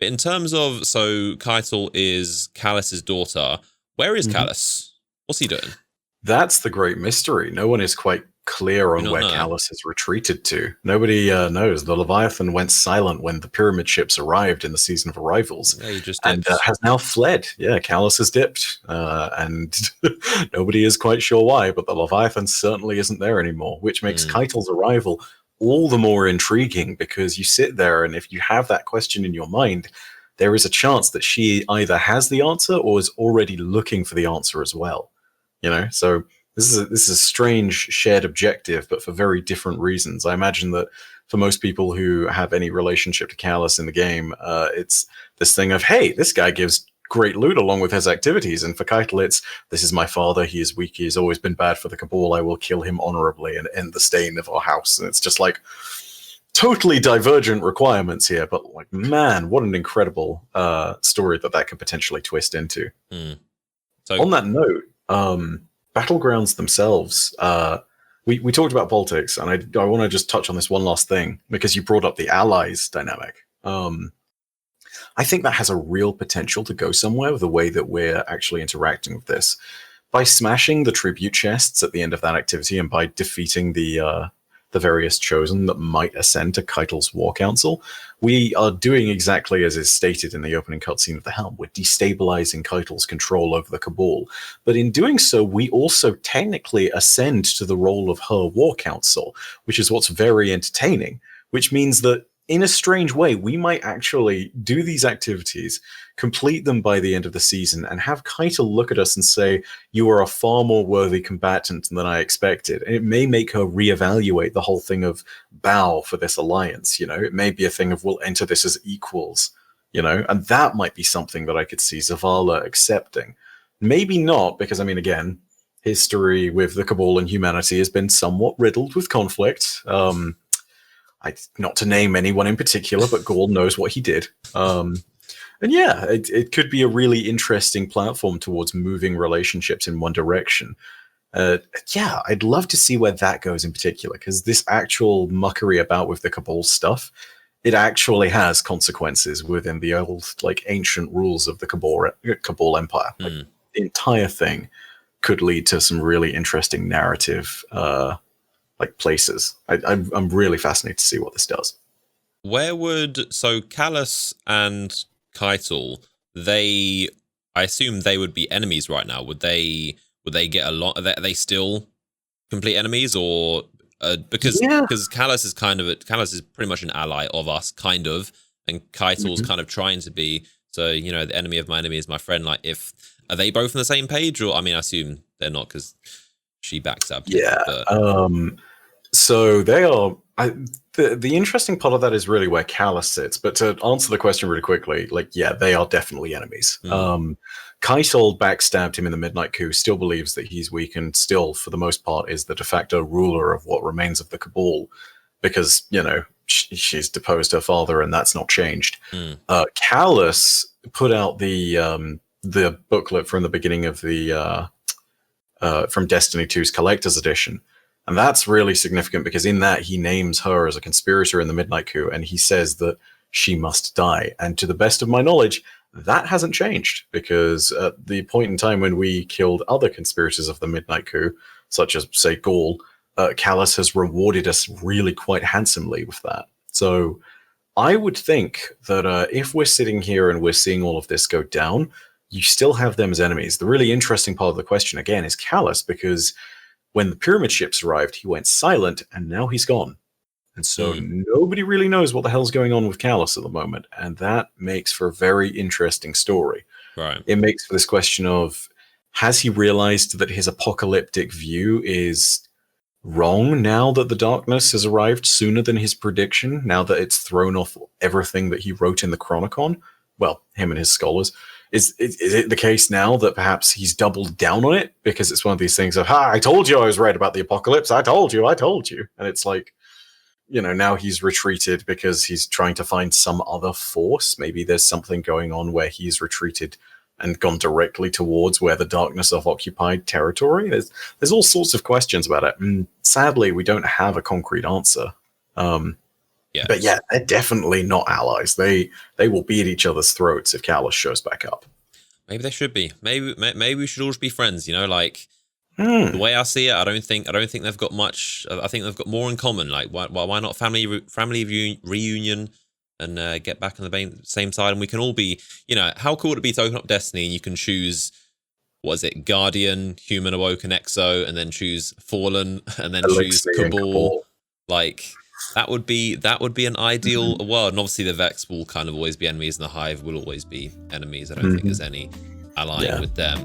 In terms of, so Keitel is Calus's daughter. Where is Calus? What's he doing? That's the great mystery. No one is quite clear on where Calus has retreated to. Nobody knows. The Leviathan went silent when the pyramid ships arrived in the season of arrivals, and has now fled. Yeah, Calus has dipped, and nobody is quite sure why, but the Leviathan certainly isn't there anymore, which makes Keitel's arrival all the more intriguing, because you sit there, and if you have that question in your mind, there is a chance that she either has the answer or is already looking for the answer as well. So this is a strange shared objective, but for very different reasons. I imagine that for most people who have any relationship to Calus in the game, it's this thing of, hey, this guy gives great loot along with his activities. And for Keitel, it's, this is my father. He is weak. He has always been bad for the Cabal. I will kill him honorably and end the stain of our house. And it's just like totally divergent requirements here. But like, man, what an incredible story that could potentially twist into. So on that note, Battlegrounds themselves, we talked about politics, and I want to just touch on this one last thing, because you brought up the allies dynamic. I think that has a real potential to go somewhere with the way that we're actually interacting with this. By smashing the tribute chests at the end of that activity, and by defeating the various chosen that might ascend to Keitel's War Council, we are doing exactly as is stated in the opening cutscene of the Helm. We're destabilizing Keitel's control over the Cabal. But in doing so, we also technically ascend to the role of her War Council, which is what's very entertaining, which means that in a strange way, we might actually do these activities, complete them by the end of the season, and have Keitel look at us and say, you are a far more worthy combatant than I expected. And it may make her reevaluate the whole thing of bow for this alliance. It may be a thing of, we'll enter this as equals, and that might be something that I could see Zavala accepting. Maybe not, because, again, history with the Cabal and humanity has been somewhat riddled with conflict. Not to name anyone in particular, but Gaul knows what he did. And yeah, it could be a really interesting platform towards moving relationships in one direction. Yeah, I'd love to see where that goes in particular, because this actual muckery about with the Cabal stuff, it actually has consequences within the old, ancient rules of the Cabal Empire. The entire thing could lead to some really interesting narrative places. I'm really fascinated to see what this does. So Calus and Keitel, I assume they would be enemies right now. Would they get along? Are they still complete enemies, or because Calus is Calus is pretty much an ally of us, kind of, and Keitel's kind of trying to be. So the enemy of my enemy is my friend. Are they both on the same page, or I assume they're not, because she backstabbed. Yeah. So they are. The interesting part of that is really where Calus sits. But to answer the question really quickly, they are definitely enemies. Keitel backstabbed him in the Midnight Coup, still believes that he's weak, and still, for the most part, is the de facto ruler of what remains of the Cabal, because, she's deposed her father, and that's not changed. Calus put out the booklet from the beginning of the from Destiny 2's Collector's Edition. And that's really significant, because in that he names her as a conspirator in the Midnight Coup, and he says that she must die. And to the best of my knowledge, that hasn't changed, because at the point in time when we killed other conspirators of the Midnight Coup, such as, say, Gaul, Calus has rewarded us really quite handsomely with that. So I would think that if we're sitting here and we're seeing all of this go down, you still have them as enemies. The really interesting part of the question, again, is Calus, because when the pyramid ships arrived, he went silent, and now he's gone. And so nobody really knows what the hell's going on with Calus at the moment, and that makes for a very interesting story. Right. It makes for this question of, has he realized that his apocalyptic view is wrong now that the darkness has arrived sooner than his prediction, now that it's thrown off everything that he wrote in the Chronicon? Well, him and his scholars. Is it the case now that perhaps he's doubled down on it? Because it's one of these things of, I told you I was right about the apocalypse. I told you. And it's like, now he's retreated because he's trying to find some other force. Maybe there's something going on where he's retreated and gone directly towards where the darkness have occupied territory. There's all sorts of questions about it. And sadly, we don't have a concrete answer. Yeah. But yeah, they're definitely not allies. They will be at each other's throats if Calus shows back up. Maybe they should be. Maybe we should all just be friends. You know, like the way I see it, I don't think they've got much. I think they've got more in common. Like why not family reunion and get back on the same side, and we can all be. You know, how cool would it be to open up Destiny and you can choose. What is it? Guardian, Human, Awoken, Exo, and then choose Fallen, and then choose Cabal. Like that would be an ideal world. And obviously the Vex will kind of always be enemies, and the Hive will always be enemies. I don't think there's any allying with them.